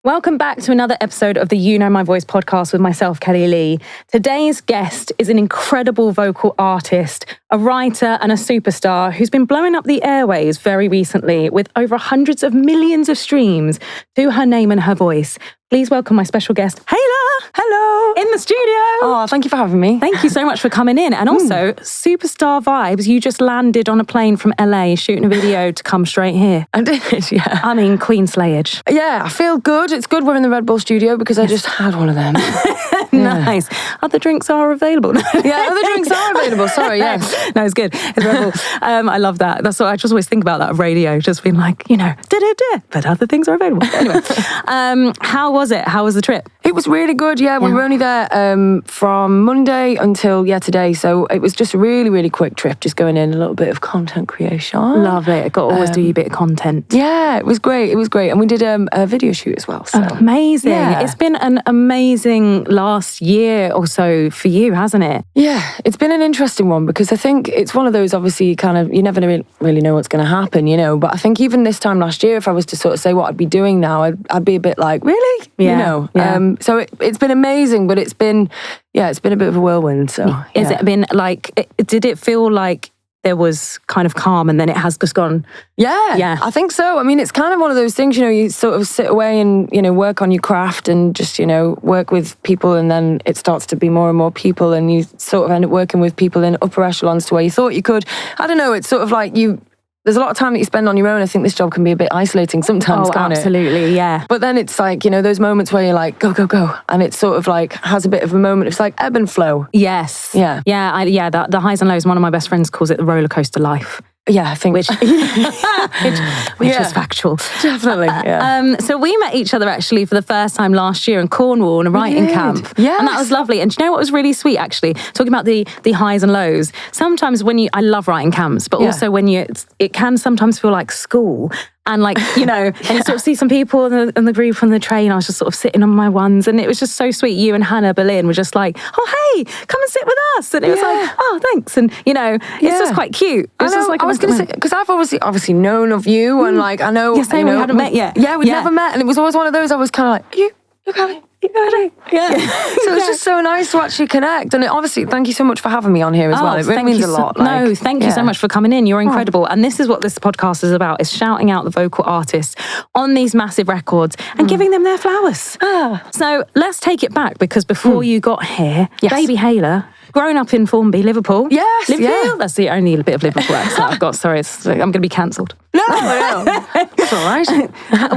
Welcome back to another episode of the You Know My Voice podcast with myself, Kelli-Leigh. Today's guest is an incredible vocal artist, a writer and a superstar who's been blowing up the airwaves very recently with over hundreds of millions of streams to her name and her voice. Please welcome my special guest, Hayla. Hello. In the studio. Oh, thank you for having me. Thank you so much for coming in. And also, superstar vibes. You just landed on a plane from LA shooting a video to come straight here. I did, yeah. I mean, Queen Slayage. Yeah, I feel good. It's good we're in the Red Bull studio because I just had one of them. Nice. Other drinks are available. Yeah, other drinks are available. Sorry, yes. No, it's good. It's Red Bull. I love that. That's what I just always think about that of radio, just being like, you know, but other things are available. Anyway, how was it? How was the trip? It was really good, yeah. We were only there from Monday until, today. So it was just a really, really quick trip, just going in a little bit of content creation. Lovely. Got to always do a bit of content. Yeah, it was great. It was great. And we did a video shoot as well. So. Amazing. Yeah. It's been an amazing last year or so for you, hasn't it? Yeah, it's been an interesting one because I think it's one of those, obviously, kind of, you never really know what's going to happen, you know. But I think even this time last year, if I was to sort of say what I'd be doing now, I'd be a bit like, really? Yeah. You know? Yeah. So it's been amazing, but it's been a bit of a whirlwind. So Has it been like, did it feel like there was kind of calm and then it has just gone? Yeah, I think so. I mean, it's kind of one of those things, you know, you sort of sit away and, you know, work on your craft and just, you know, work with people, and then it starts to be more and more people, and you sort of end up working with people in upper echelons to where you thought you could. I don't know, it's sort of like there's a lot of time that you spend on your own. I think this job can be a bit isolating sometimes, can't it? Absolutely, yeah. But then it's like, you know, those moments where you're like, go, go, go. And it's sort of like, has a bit of a moment. It's like ebb and flow. Yes. Yeah. Yeah, the highs and lows. One of my best friends calls it the roller coaster life. Yeah, I think. Which is factual. Definitely, yeah. So we met each other actually for the first time last year in Cornwall in a writing camp. Yes. And that was lovely. And do you know what was really sweet actually? Talking about the highs and lows. Sometimes I love writing camps, but also when it can sometimes feel like school. And like, you know, and you sort of see some people in the group on the train. I was just sort of sitting on my ones, and it was just so sweet. You and Hannah Boleyn were just like, oh, hey, come and sit with us. And it was like, oh, thanks. And, you know, it's just quite cute. I was going to say, because I've obviously known of you, and like, I know. You're saying we hadn't met yet. Yeah, we'd never met. And it was always one of those, I was kind of like, you're coming. Yeah. So it's just so nice to actually connect. And obviously, thank you so much for having me on here as well. It really means a lot. Thank you so much for coming in. You're incredible. And this is what this podcast is about, is shouting out the vocal artists on these massive records and giving them their flowers. So let's take it back, because before you got here, baby Hayla, grown up in Formby, Liverpool. Yes, Liverpool? That's the only bit of Liverpool accent I've got. Sorry, I'm going to be cancelled. No. It's all right.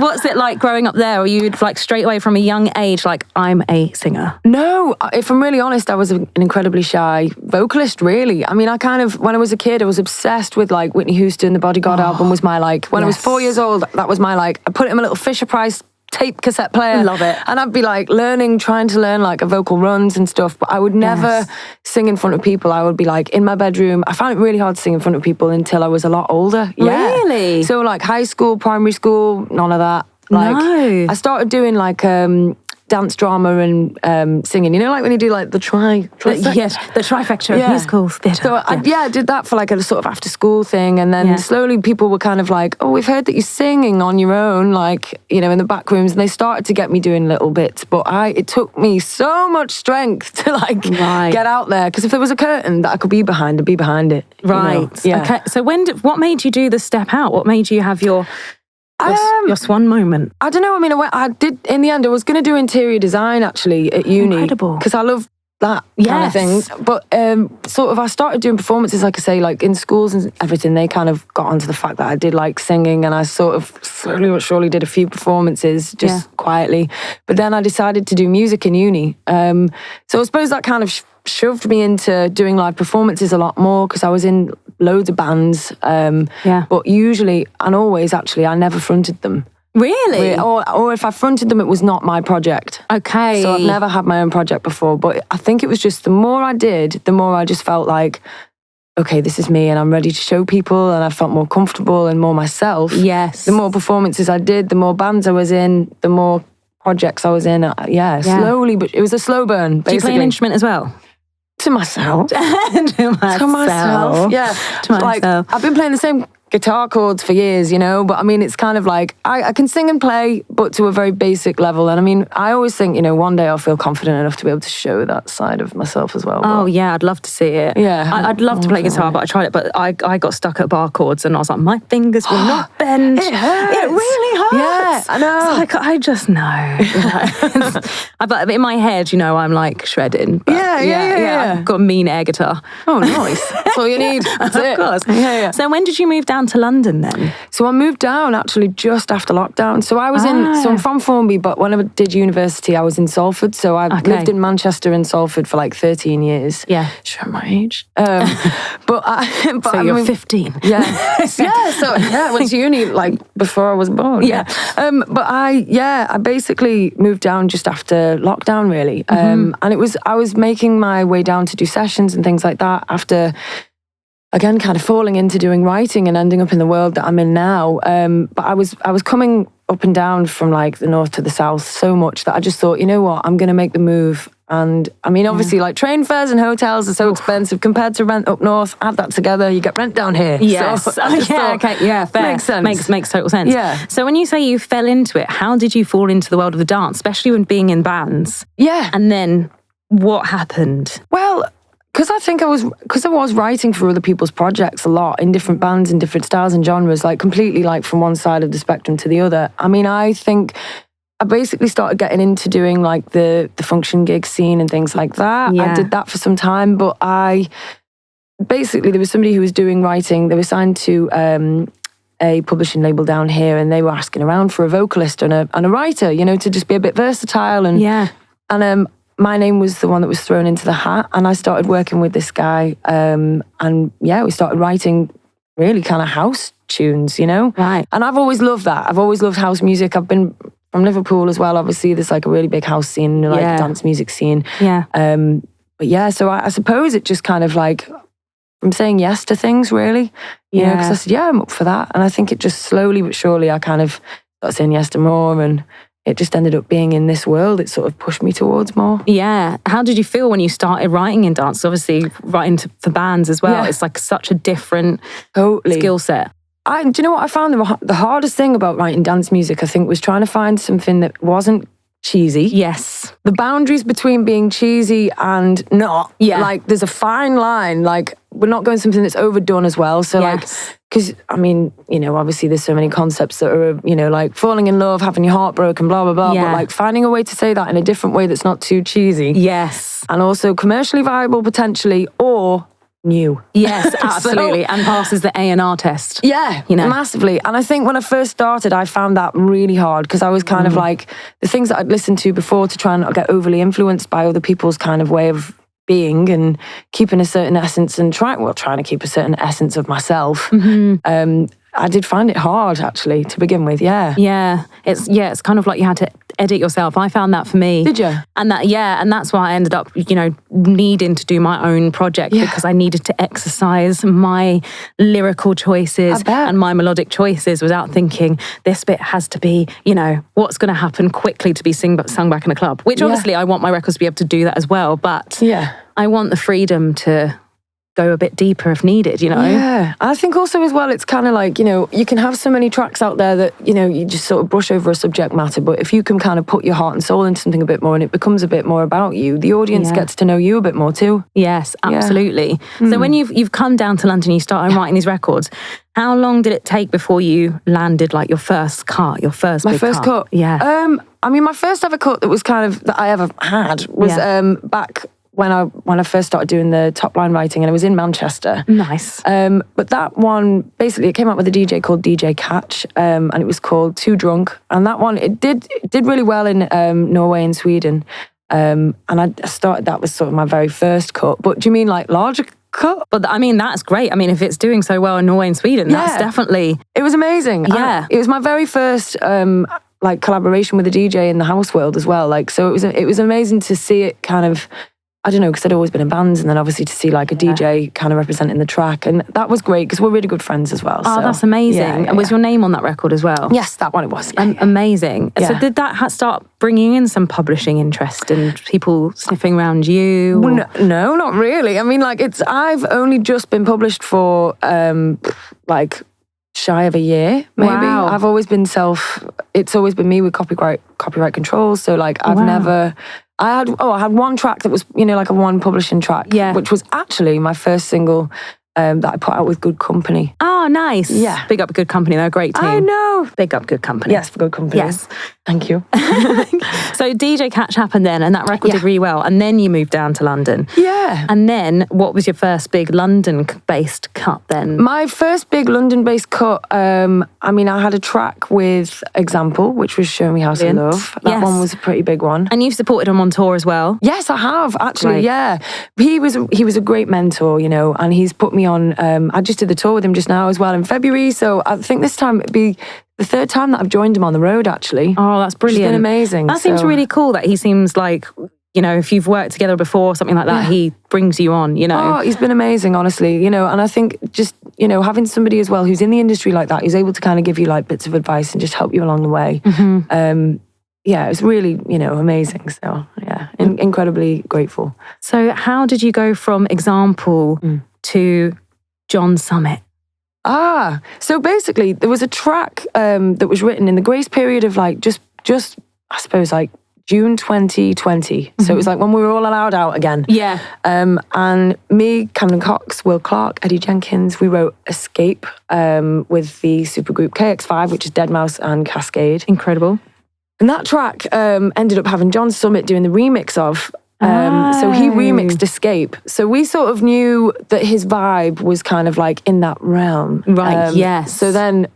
What's it like growing up there? Were you like straight away from a young age, like, I'm a singer? No, if I'm really honest, I was an incredibly shy vocalist, really. I mean, I kind of, when I was a kid, I was obsessed with like Whitney Houston. The Bodyguard album was my like, when I was 4 years old, that was my like, I put it in my little Fisher-Price tape cassette player. Love it. And I'd be like trying to learn like a vocal runs and stuff, but I would never sing in front of people. I would be like in my bedroom. I found it really hard to sing in front of people until I was a lot older. Yeah. Really? So like high school, primary school, none of that. Like I started doing like dance drama and singing. You know, like when you do like the trifecta of musicals theatre. So I did that for like a sort of after school thing, and then slowly people were kind of like, oh, we've heard that you're singing on your own, like, you know, in the back rooms, and they started to get me doing little bits, but it took me so much strength to like get out there, because if there was a curtain that I could be behind, I'd be behind it. Right. You know? Okay. So what made you do the step out? What made you have your swan moment? I don't know. I mean, I did, in the end, I was going to do interior design actually at uni. Incredible. Because I love that kind of thing. But sort of I started doing performances, like I say, like in schools and everything. They kind of got onto the fact that I did like singing, and I sort of slowly but surely did a few performances just quietly. But then I decided to do music in uni. So I suppose that kind of shoved me into doing live performances a lot more, because I was in loads of bands. But usually, and always actually, I never fronted them. Really? Or if I fronted them, it was not my project. Okay. So I've never had my own project before. But I think it was just the more I did, the more I just felt like, okay, this is me and I'm ready to show people, and I felt more comfortable and more myself. Yes. The more performances I did, the more bands I was in, the more projects I was in. Slowly, but it was a slow burn, basically. Do you play an instrument as well? To myself. To myself. Yeah. To myself. Like, I've been playing the same guitar chords for years, you know, but I mean, it's kind of like, I can sing and play, but to a very basic level. And I mean, I always think, you know, one day I'll feel confident enough to be able to show that side of myself as well. Oh, yeah, I'd love to see it. Yeah. I'd love to play guitar, but I tried it, but I got stuck at bar chords and I was like, my fingers will not bend. It hurts. It really hurts. Yeah, I know. It's like, I just know. But in my head, you know, I'm like shredding. But yeah. I've got a mean air guitar. Oh, nice. That's all you need. That's it. Of course. Yeah. So when did you move down to London then? So I moved down actually just after lockdown. So I was so I'm from Formby, but when I did university, I was in Salford. So I lived in Manchester and Salford for like 13 years. Yeah. Show my age. But so you're 15. Yeah. So I went to uni like before I was born. Yeah. But I basically moved down just after lockdown really. And I was making my way down to do sessions and things like that after, again, kind of falling into doing writing and ending up in the world that I'm in now. But I was coming up and down from like the north to the south so much that I just thought, you know what, I'm going to make the move. And I mean, obviously, like train fares and hotels are so expensive compared to rent up north. Add that together, you get rent down here. Yes. So fair. Makes sense. Makes total sense. Yeah. So when you say you fell into it, how did you fall into the world of the dance, especially when being in bands? Yeah. And then what happened? Well, because I was writing for other people's projects a lot in different bands and different styles and genres, like completely like from one side of the spectrum to the other. I mean, I think I basically started getting into doing like the function gig scene and things like that. Yeah. I did that for some time, but there was somebody who was doing writing. They were signed to a publishing label down here, and they were asking around for a vocalist and a writer, you know, to just be a bit versatile. And my name was the one that was thrown into the hat, and I started working with this guy. We started writing really kind of house tunes, you know? Right. And I've always loved that. I've always loved house music. I've been from Liverpool as well. Obviously, there's like a really big house scene, like dance music scene. Yeah. But yeah, so I suppose it just kind of like, I'm saying yes to things really. You know, because I said, yeah, I'm up for that. And I think it just slowly but surely I kind of started saying yes to more, and it just ended up being in this world. It sort of pushed me towards more. Yeah. How did you feel when you started writing in dance? Obviously, writing for bands as well. Yeah. It's like such a different skill set. Do you know what I found the hardest thing about writing dance music, I think, was trying to find something that wasn't cheesy. Yes. The boundaries between being cheesy and not. Yeah. Like, there's a fine line. Like, we're not going something that's overdone as well. So, like, because, I mean, you know, obviously there's so many concepts that are, you know, like falling in love, having your heart broken, blah, blah, blah. Yeah. But, like, finding a way to say that in a different way that's not too cheesy. Yes. And also commercially viable, potentially, or new. Yes, absolutely. And passes the A&R test. Yeah, you know, massively. And I think when I first started, I found that really hard because I was kind of like, the things that I'd listened to before to try and not get overly influenced by other people's kind of way of being and keeping a certain essence and trying to keep a certain essence of myself. I did find it hard actually to begin with. Yeah. It's kind of like you had to edit yourself. I found that for me. Did you? And that's why I ended up, you know, needing to do my own project because I needed to exercise my lyrical choices and my melodic choices without thinking this bit has to be, you know, what's going to happen quickly to be sung back in a club. Which obviously I want my records to be able to do that as well. But I want the freedom to go a bit deeper if needed, you know? Yeah. I think also as well, it's kind of like, you know, you can have so many tracks out there that, you know, you just sort of brush over a subject matter, but if you can kind of put your heart and soul into something a bit more and it becomes a bit more about you, the audience gets to know you a bit more too. Yes, absolutely. So when you've come down to London, you started writing these records, how long did it take before you landed like your first cut, My first cut? Yeah. I mean, my first ever cut that I ever had was back when I first started doing the top line writing, and it was in Manchester. Nice. But that one, basically, it came out with a DJ called DJ Catch, and it was called Too Drunk. And that one, it did really well in Norway and Sweden. And I started, that was sort of my very first cut. But do you mean like larger cut? But I mean, that's great. I mean, if it's doing so well in Norway and Sweden, that's definitely... It was amazing. Yeah. It was my very first... like collaboration with a DJ in the house world as well. Like, so it was amazing to see it kind of, I don't know, because I'd always been in bands, and then obviously to see like a DJ kind of representing the track, and that was great because we're really good friends as well. Oh, that's amazing. And was your name on that record as well? Yes, that one it was. Amazing. Yeah. So did that start bringing in some publishing interest and people sniffing around you? No, not really. I mean, like I've only just been published for like shy of a year, maybe. Wow. I've always been it's always been me with copyright controls. So like I've never, I had one track that was, like a one publishing track, which was actually my first single that I put out with Good Company. Oh, nice. Yeah. Big up Good Company. They're a great team. I know. Big up Good Company. Yes, for Good Company. Yes. Thank you. So DJ Catch happened then, and that record did really well. And then you moved down to London. Yeah. And then what was your first big London-based cut then? My first big London-based cut, I had a track with Example, which was Show Me How to Love. That one was a pretty big one. And you've supported him on tour as well? Yes, I have, actually, yeah. He was a great mentor, and he's put me on, I just did the tour with him just now as well in February, so I think this time it'd be the third time that I've joined him on the road, actually. Oh, that's brilliant. It's been amazing. That seems really cool that he seems like, if you've worked together before or something like that, he brings you on, Oh, he's been amazing, honestly, and I think just, having somebody as well who's in the industry like that, who's able to kind of give you like bits of advice and just help you along the way. Mm-hmm. It's really, amazing. So, incredibly grateful. So how did you go from Example to John Summit? So basically there was a track that was written in the grace period of like just I suppose like June 2020. Mm-hmm. So it was like when we were all allowed out again. Yeah. And me, Camden Cox, Will Clark, Eddie Jenkins, we wrote Escape with the supergroup KX5, which is Deadmau5 and Cascade. Incredible. And that track ended up having John Summit doing the remix of. So he remixed Escape. So we sort of knew that his vibe was kind of like in that realm. Right, yes. So then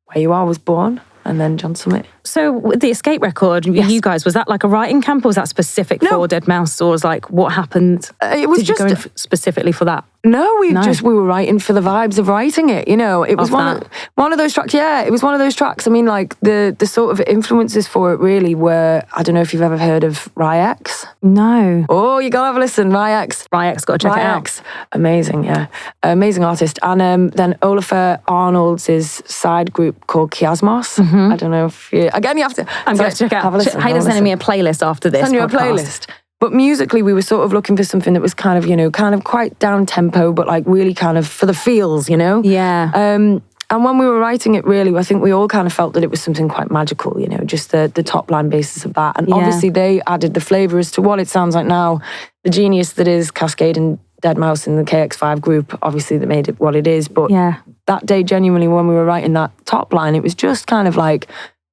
Where You Are was born, and then John Summit. So with the Escape record, you guys, was that like a writing camp, or was that specific for Deadmau5, or was like what happened? It was Did you go in specifically for that? No, we were writing for the vibes of writing it. It was one of those tracks. Yeah, it was one of those tracks. I mean, like the sort of influences for it really were. I don't know if you've ever heard of Ryex. No. Oh, you gotta have a listen. Ryex, got to check it out. Amazing, yeah, amazing artist. And then Olafur Arnold's side group called Kiasmos. Mm-hmm. I don't know if you. Again, you have to. I'm going to check out. Hayla's sending me a playlist after this. Send you a playlist. But musically, we were sort of looking for something that was kind of quite down tempo, but like really kind of for the feels, Yeah. And when we were writing it, really, I think we all kind of felt that it was something quite magical, just the top line basis of that. And obviously, they added the flavour as to what it sounds like now. The genius that is Cascade and Deadmau5 in the KX5 group, obviously, that made it what it is. But that day, genuinely, when we were writing that top line, it was just kind of like.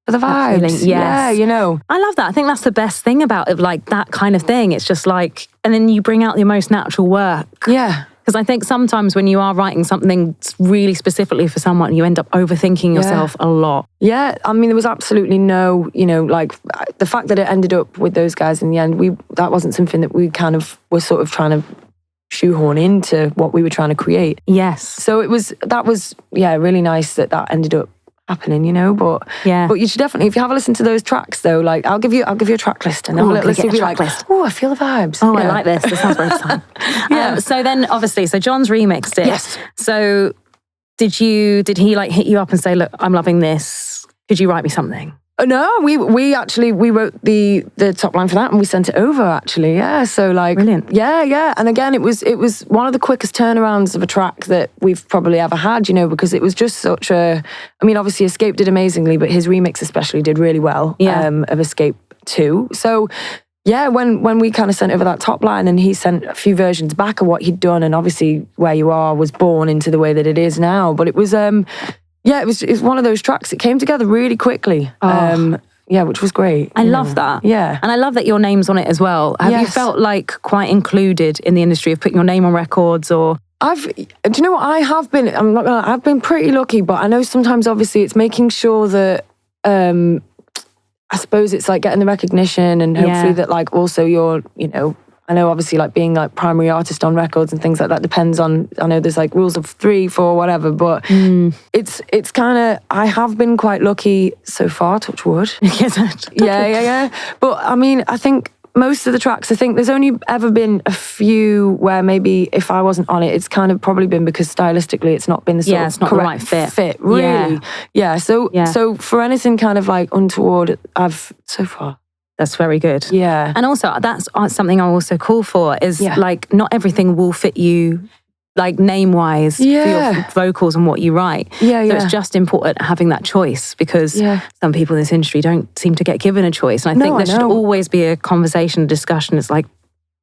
The vibes, yes. Yeah, I love that. I think that's the best thing about it, like that kind of thing. It's just like, and then you bring out your most natural work. Yeah. Because I think sometimes when you are writing something really specifically for someone, you end up overthinking yourself a lot. Yeah, I mean, there was absolutely no, like the fact that it ended up with those guys in the end, that wasn't something that we kind of were sort of trying to shoehorn into what we were trying to create. Yes. So that was really nice that ended up happening, but you should definitely, if you have a listen to those tracks though, like I'll give you a track list and listen to track list. Oh, I feel the vibes. Oh, I like this. This sounds very fun. So then obviously, John's remixed it. Yes. So did he like hit you up and say, look, I'm loving this. Could you write me something? No, we wrote the top line for that and we sent it over actually. Yeah, so like brilliant. Yeah, and again it was one of the quickest turnarounds of a track that we've probably ever had, because it was just such a. I mean, obviously Escape did amazingly, but his remix especially did really well. Of Escape 2. So yeah, when we kind of sent over that top line and he sent a few versions back of what he'd done, and obviously Where You Are was born into the way that it is now, but it was yeah, it was one of those tracks. It came together really quickly. Which was great. I love that. Yeah. And I love that your name's on it as well. Have you felt like quite included in the industry of putting your name on records or? Do you know what? I have been, I've been pretty lucky, but I know sometimes obviously it's making sure that, I suppose it's like getting the recognition and hopefully that like also you're, I know obviously like being like primary artist on records and things like that depends on, I know there's like rules of 3, 4, whatever, but it's kind of, I have been quite lucky so far, touch wood. Yeah. But I mean, I think most of the tracks, I think there's only ever been a few where maybe if I wasn't on it, it's kind of probably been because stylistically it's not been the sort of correct the right fit, really. So for anything kind of like untoward, I've so far. That's very good. Yeah. And also, that's something I also call for is like, not everything will fit you like name-wise for your vocals and what you write. So it's just important having that choice, because some people in this industry don't seem to get given a choice. And I think there should always be a conversation, a discussion. It's like,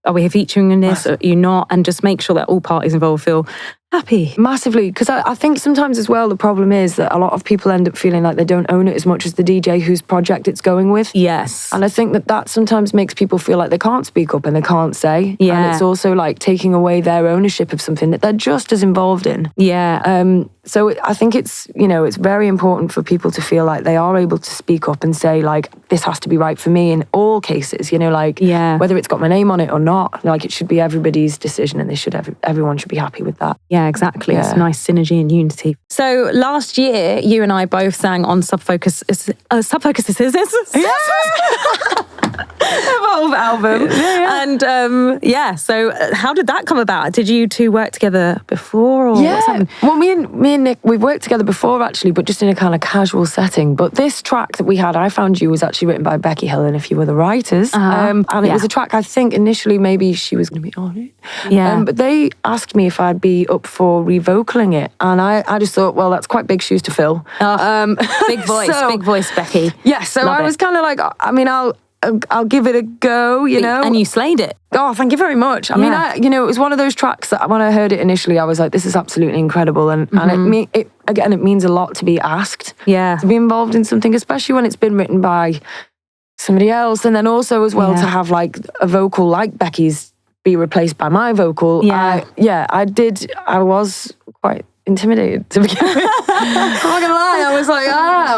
are we featuring in this? Are you not? And just make sure that all parties involved feel happy. Massively. Because I think sometimes as well, the problem is that a lot of people end up feeling like they don't own it as much as the DJ whose project it's going with. Yes. And I think that sometimes makes people feel like they can't speak up and they can't say. Yeah. And it's also like taking away their ownership of something that they're just as involved in. Yeah. So I think it's, it's very important for people to feel like they are able to speak up and say, like, this has to be right for me in all cases, whether it's got my name on it or not, like, it should be everybody's decision, and everyone should be happy with that. Yeah, exactly. Yeah. It's nice synergy and unity. So last year, you and I both sang on Subfocus's Evolve album. And so how did that come about? Did you two work together before? Or what's happened? Well, me and Nick, we've worked together before actually, but just in a kind of casual setting. But this track that we had, I Found You, was actually written by Becky Hill and a few other writers. And it was a track I think initially maybe she was going to be on it. Yeah. But they asked me if I'd be up for revocaling it. And I just thought, well, that's quite big shoes to fill. Big voice, Becky. Yeah, so Love I was kind of like, I mean, I'll give it a go, And you slayed it. Oh, thank you very much. I mean, it was one of those tracks that when I heard it initially, I was like, this is absolutely incredible. And it means a lot to be asked. Yeah. To be involved in something, especially when it's been written by somebody else. And then also as well to have like a vocal like Becky's be replaced by my vocal. Yeah. I was quite intimidated to begin with. I'm not gonna lie, I was like,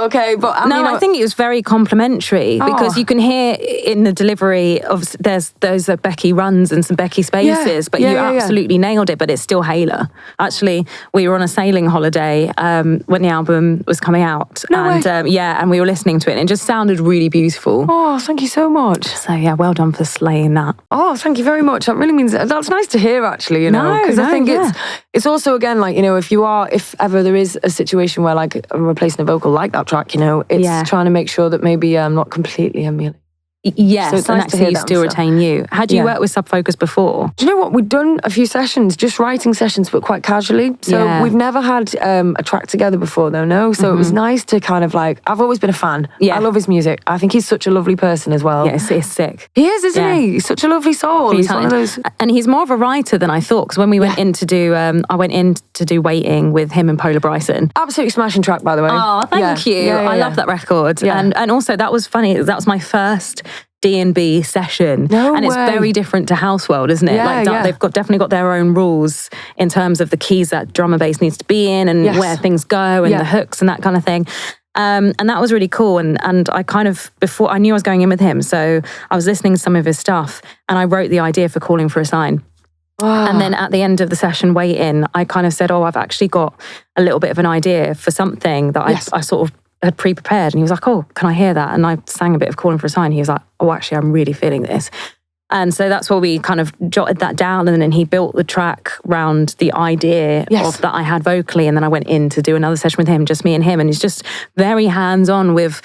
okay, but I think it was very complimentary because you can hear in the delivery of there's those Becky runs and some Becky spaces, but you absolutely nailed it. But it's still Hayla. Actually, we were on a sailing holiday when the album was coming out, and we were listening to it, and it just sounded really beautiful. Oh, thank you so much. So well done for slaying that. Oh, thank you very much. That really means that's nice to hear. Actually, because I think it's also again like if ever there is a situation where like I'm replacing a vocal like that track, it's trying to make sure that maybe I'm not completely emulating. Yes, so it's and nice actually you still retain you. Had you worked with Subfocus before? Do you know what? We'd done a few sessions, just writing sessions, but quite casually. So we've never had a track together before though, no? So it was nice to kind of like, I've always been a fan. Yeah. I love his music. I think he's such a lovely person as well. Yeah, it's sick. He is, isn't he? He's such a lovely soul. He's one of those... And he's more of a writer than I thought, because when we went in to do, I went in to do Waiting with him and Polar Bryson. Absolutely smashing track, by the way. Oh, thank you. I love that record. Yeah. And also that was funny, that was my first D&B session, and it's very different to House World, isn't it? They've definitely got their own rules in terms of the keys that drum and bass needs to be in, and where things go, and the hooks and that kind of thing. And that was really cool. And I kind of, before I knew I was going in with him, so I was listening to some of his stuff, and I wrote the idea for Calling for a Sign. Wow. And then at the end of the session, Waiting, I kind of said, I've actually got a little bit of an idea for something that I sort of had pre-prepared. And he was like, can I hear that? And I sang a bit of Calling for a Sign. He was like, actually, I'm really feeling this. And so that's where we kind of jotted that down. And then he built the track around the idea of that I had vocally. And then I went in to do another session with him, just me and him. And he's just very hands-on with,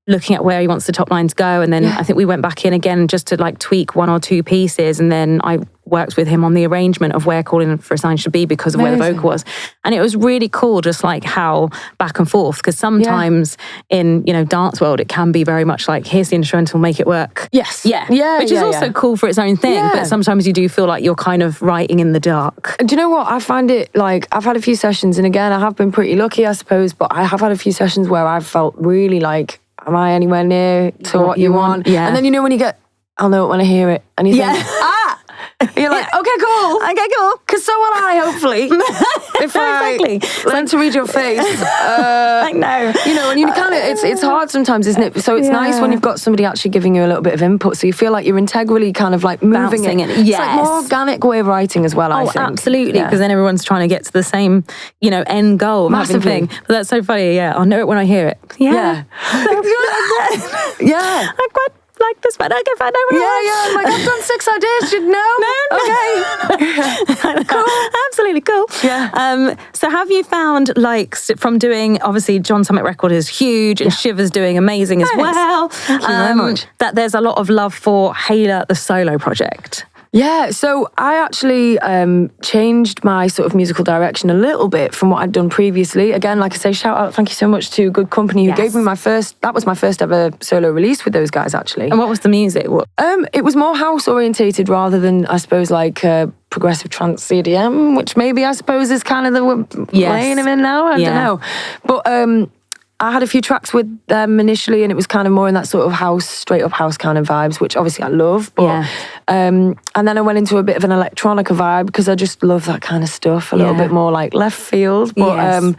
looking at where he wants the top line to go. And then I think we went back in again just to like tweak one or two pieces. And then I worked with him on the arrangement of where Calling for a Sign should be because of where the vocal was. And it was really cool, just like how back and forth, because sometimes in, dance world, it can be very much like, here's the instrumental, make it work. Yes. Which is also cool for its own thing. Yeah. But sometimes you do feel like you're kind of writing in the dark. Do you know what? I find it like, I've had a few sessions, and again, I have been pretty lucky, I suppose, but I have had a few sessions where I've felt really like, am I anywhere near to what you want? Yeah. And then when you get, I'll know it when I hear it. And you think, you're like, okay, cool. Because so will I, hopefully. If I learn to read your face. I know. And you kind of, it's hard sometimes, isn't it? So it's nice when you've got somebody actually giving you a little bit of input, so you feel like you're integrally kind of like moving bouncing it. Yes. It's like more organic way of writing as well, I think. Absolutely, because then everyone's trying to get to the same, end goal of having thing. But that's so funny, I'll know it when I hear it. Yeah. I quite like this, but I can find out. I'm like, I've done 6 ideas, you know? No. Okay. Cool. Absolutely cool. Yeah. So have you found, like, from doing, obviously, John Summit record is huge, and Shiver's doing amazing as well. Thank you very much. That there's a lot of love for Hayla, the solo project. Yeah, so I actually changed my sort of musical direction a little bit from what I'd done previously. Again, like I say, shout out, thank you so much to Good Company who gave me that was my first ever solo release with those guys actually. And what was the music? It was more house orientated rather than, I suppose, like progressive trance EDM, which maybe I suppose is kind of the lane I'm in now. I don't know. But I had a few tracks with them initially, and it was kind of more in that sort of house, straight up house kind of vibes, which obviously I love. But and then I went into a bit of an electronica vibe because I just love that kind of stuff, a little bit more like left field. But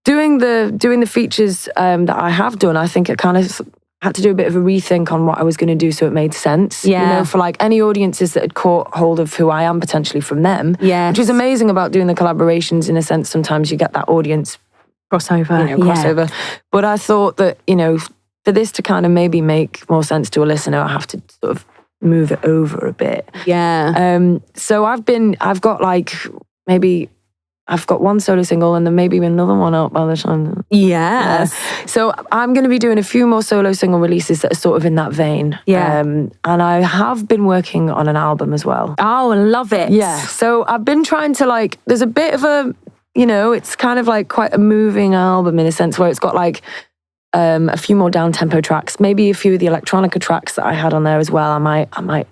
doing the features that I have done, I think it kind of had to do a bit of a rethink on what I was going to do so it made sense. You know, for like any audiences that had caught hold of who I am potentially from them. Which is amazing about doing the collaborations in a sense. Sometimes you get that audience crossover. But I thought that, for this to kind of maybe make more sense to a listener, I have to sort of move it over a bit. So I've got one solo single and then maybe another one out by the time. So I'm going to be doing a few more solo single releases that are sort of in that vein. And I have been working on an album as well. Oh, I love it. So I've been trying to there's a bit of a, it's kind of like quite a moving album in a sense where it's got like a few more down-tempo tracks, maybe a few of the electronica tracks that I had on there as well. I might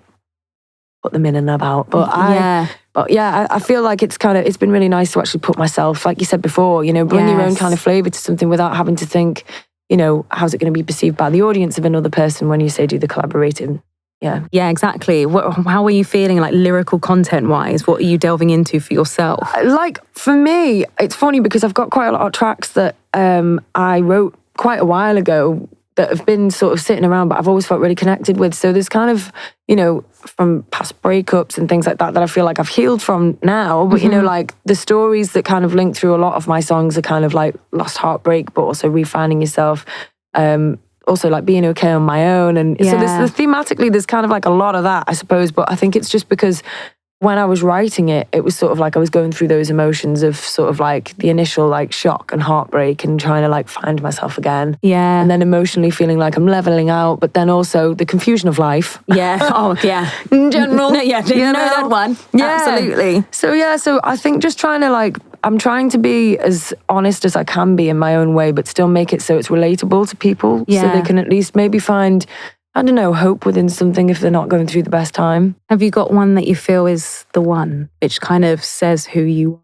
put them in and about. But I feel like it's been really nice to actually put myself, like you said before, bring your own kind of flavour to something without having to think, how's it going to be perceived by the audience of another person when you say do the collaborating. Yeah, exactly. How are you feeling, like lyrical content-wise? What are you delving into for yourself? Like, for me, it's funny because I've got quite a lot of tracks that I wrote quite a while ago that have been sort of sitting around, but I've always felt really connected with. So there's kind of, from past breakups and things like that I feel like I've healed from now. But, like the stories that kind of link through a lot of my songs are kind of like lost heartbreak, but also refining yourself. Also like being okay on my own. And so thematically, there's kind of like a lot of that, I suppose. But I think it's just because when I was writing it, it was sort of like I was going through those emotions of sort of like the initial like shock and heartbreak and trying to like find myself again. And then emotionally feeling like I'm leveling out, but then also the confusion of life. In general. That one. Absolutely. So I think just trying to I'm trying to be as honest as I can be in my own way, but still make it so it's relatable to people so they can at least maybe find, I don't know, hope within something if they're not going through the best time. Have you got one that you feel is the one, which kind of says who you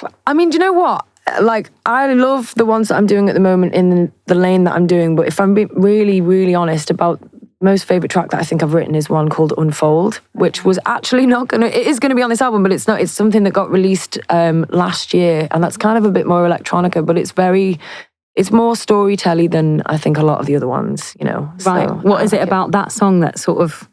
are? I mean, do you know what? Like, I love the ones that I'm doing at the moment in the lane that I'm doing, but if I'm being really, really honest about most favourite track that I think I've written is one called Unfold, which was actually it is going to be on this album, but it's not. It's something that got released last year, and that's kind of a bit more electronica, but it's more storytelling than I think a lot of the other ones, Right. So, what is it about that song that sort of...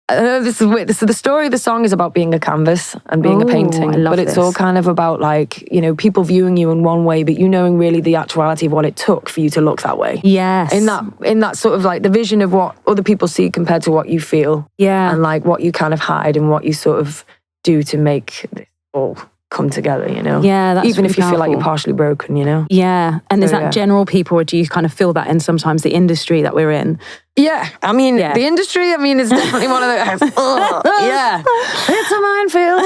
this is weird. So the story of the song is about being a canvas and being a painting, but it's all kind of about like, people viewing you in one way, but you knowing really the actuality of what it took for you to look that way. In that sort of like the vision of what other people see compared to what you feel. And like what you kind of hide and what you sort of do to make this all come together, that's even really if you feel like powerful. you're partially broken, And is that general people, or do you kind of feel that in sometimes the industry that we're in? I mean, the industry, is definitely one of those. It's a minefield.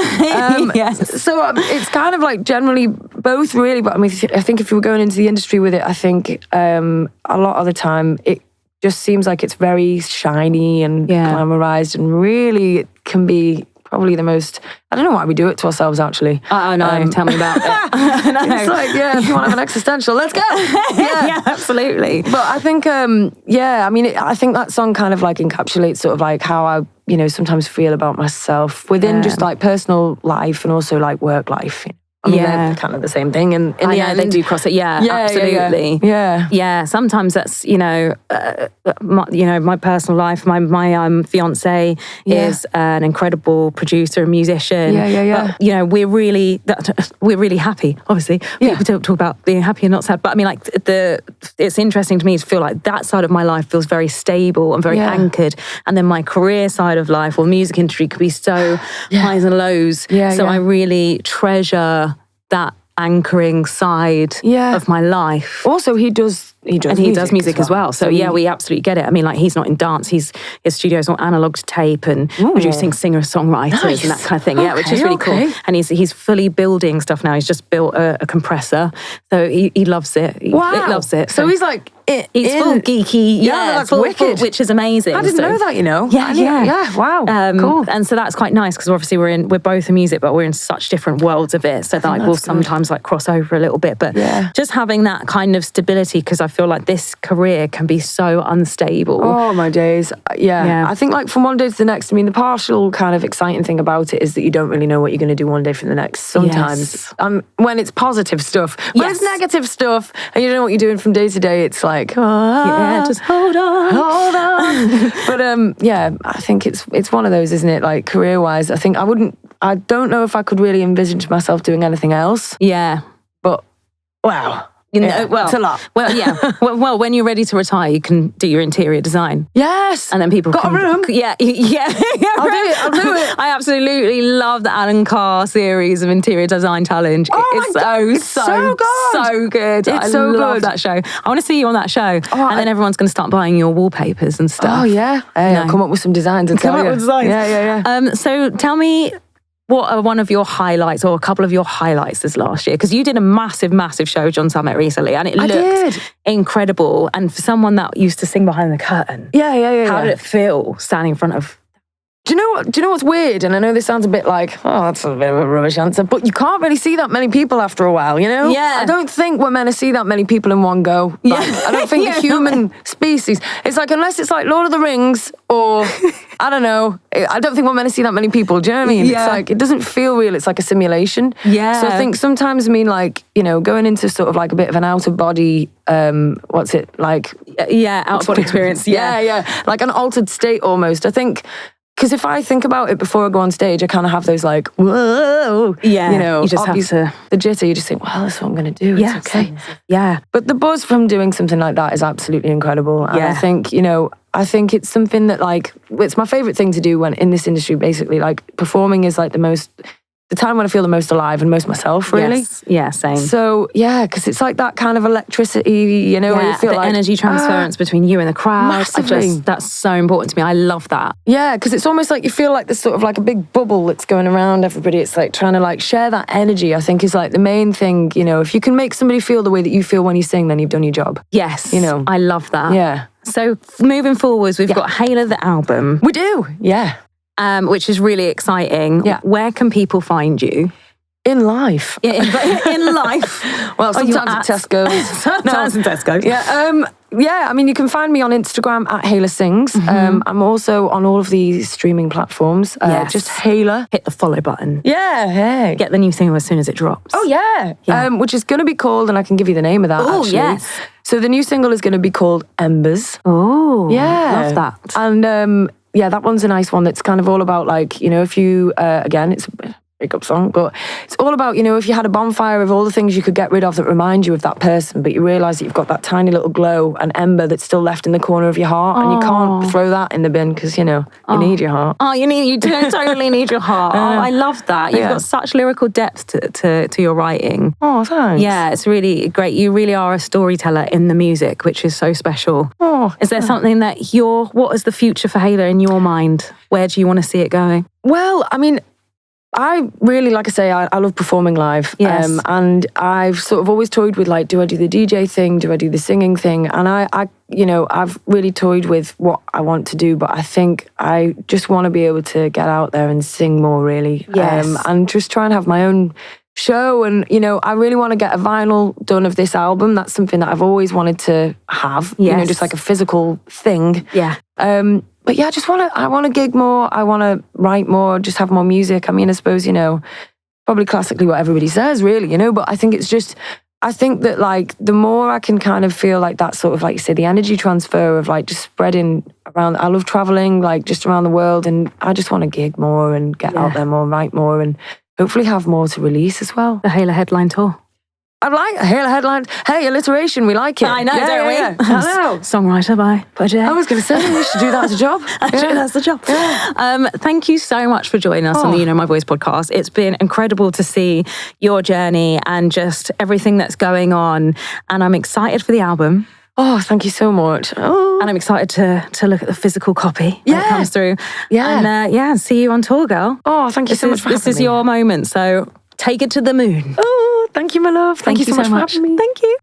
So it's kind of like generally both, really. But I think if you were going into the industry with it, I think a lot of the time it just seems like it's very shiny and glamorized, and really it can be probably the most... I don't know why we do it to ourselves, actually. Oh, no, tell me about it. It's like, if you want to have an existential, let's go. Absolutely. But I think, I think that song kind of like encapsulates sort of like how I, sometimes feel about myself within just like personal life and also like work life. They're kind of the same thing. And in the end, they do cross it. Absolutely. Yeah. Sometimes that's, my personal life. My fiance is an incredible producer and musician. But, we're really happy. Obviously, people don't talk about being happy and not sad. But I mean, like it's interesting to me to feel like that side of my life feels very stable and very anchored. And then my career side of life or music industry could be so highs and lows. I really treasure that anchoring side of my life. Also, he does does music as well. So yeah, we absolutely get it. I mean, like, he's not in dance. His studio's on analog to tape and producing singer-songwriters and that kind of thing. Yeah, which is really cool. And he's fully building stuff now. He's just built a compressor. So he loves it. He loves it. So he's like, he's full geeky. Yeah, that's wicked. Which is amazing. I didn't know that, you know. Yeah. Wow. Cool. And so that's quite nice because obviously we're both in music, but we're in such different worlds of it. So that like, we'll sometimes like cross over a little bit. But just having that kind of stability, because I feel like this career can be so unstable. Oh my days. Yeah. I think like from one day to the next, I mean, the partial kind of exciting thing about it is that you don't really know what you're going to do one day from the next. Sometimes when it's positive stuff, when it's negative stuff and you don't know what you're doing from day to day, it's like, just hold on. But I think it's one of those, isn't it? Like career-wise, I don't know if I could really envisage myself doing anything else. Yeah. But wow. It's a lot. Well, yeah. well, when you're ready to retire, you can do your interior design. Yes. And then people got a room. Yeah. I'll do it. I absolutely love the Alan Carr series of Interior Design Challenge. It's so good. I love that show. I want to see you on that show. And then everyone's going to start buying your wallpapers and stuff. Oh, yeah. Hey, I'll come up with some designs and come up with designs. Yeah. So tell me, what are one of your highlights or a couple of your highlights this last year? Because you did a massive, massive show, John Summit, recently, and it looked incredible. And for someone that used to sing behind the curtain, how did it feel standing in front of? Do you know what's weird? And I know this sounds a bit like, that's a bit of a rubbish answer, but you can't really see that many people after a while, you know? Yeah. I don't think we're meant to see that many people in one go. Like, I don't think the human species, it's like, unless it's like Lord of the Rings or, I don't know, I don't think we're meant to see that many people. Do you know what I mean? Yeah. It's like, it doesn't feel real. It's like a simulation. Yeah. So I think sometimes, like, you know, going into sort of like a bit of an out of body, what's it like? Yeah, out of body experience. Yeah. Like an altered state almost. I think, because if I think about it before I go on stage, I kind of have those like, whoa. Yeah. You know, you just have to. The jitter, you just think, well, that's what I'm going to do. Yeah, it's okay. Yeah. But the buzz from doing something like that is absolutely incredible. And I think, I think it's something that like, it's my favorite thing to do when in this industry, basically. Like performing is like the time when I feel the most alive and most myself, really. Yes. Yeah, same. So, because it's like that kind of electricity, where you feel the like energy transference between you and the crowd. Massively. That's so important to me. I love that. Yeah, because it's almost like you feel like there's sort of like a big bubble that's going around everybody. It's like trying to like share that energy, I think, is like the main thing. If you can make somebody feel the way that you feel when you sing, then you've done your job. Yes. I love that. Yeah. So moving forwards, we've got Hayla the album. We do, yeah. Which is really exciting. Yeah. Where can people find you? In life. Yeah, in life. Well, sometimes at Tesco's. Sometimes in Tesco's. Yeah. I mean, you can find me on Instagram at Hayla Sings. I'm also on all of the streaming platforms. Just Hayla. Hit the follow button. Yeah, hey. Get the new single as soon as it drops. Oh, yeah. Which is going to be called, and I can give you the name of that, actually. Yes. So the new single is going to be called Embers. Oh, yeah. Love that. And that one's a nice one that's kind of all about like, if you, again, it's a breakup song, but it's all about, if you had a bonfire of all the things you could get rid of that remind you of that person, but you realise that you've got that tiny little glow, an ember that's still left in the corner of your heart, and you can't throw that in the bin because, you need your heart. Oh, you totally need your heart. I love that. You've got such lyrical depth to your writing. Oh, thanks. Yeah, it's really great. You really are a storyteller in the music, which is so special. Oh, is there something that what is the future for Hayla in your mind? Where do you want to see it going? Well, I mean, I really, like I say, I love performing live. Yes. And I've sort of always toyed with like, do I do the DJ thing? Do I do the singing thing? And I've really toyed with what I want to do, but I think I just want to be able to get out there and sing more, really. Yes. And just try and have my own show. And, I really want to get a vinyl done of this album. That's something that I've always wanted to have, just like a physical thing. Yeah. But yeah, I want to gig more. I want to write more, just have more music. I mean, I suppose, probably classically what everybody says, really, but I think it's just, I think that like the more I can kind of feel like that sort of, like you say, the energy transfer of like just spreading around. I love traveling, like just around the world, and I just want to gig more and get out there more, write more, and hopefully have more to release as well. The Hayla headline tour. I like Hayla headlines. Hey, alliteration, we like it. I know, don't we? Yeah. I know. Songwriter by Project. I was going to say, we should do that as a job. Actually, that's the job. Yeah. Thank you so much for joining us on the My Voice podcast. It's been incredible to see your journey and just everything that's going on. And I'm excited for the album. Oh, thank you so much. Oh. And I'm excited to look at the physical copy when it comes through. Yeah. And see you on tour, girl. Oh, thank you so much for having me. This is your moment, so take it to the moon. Oh, thank you, my love. Thank you so much for having me. Thank you.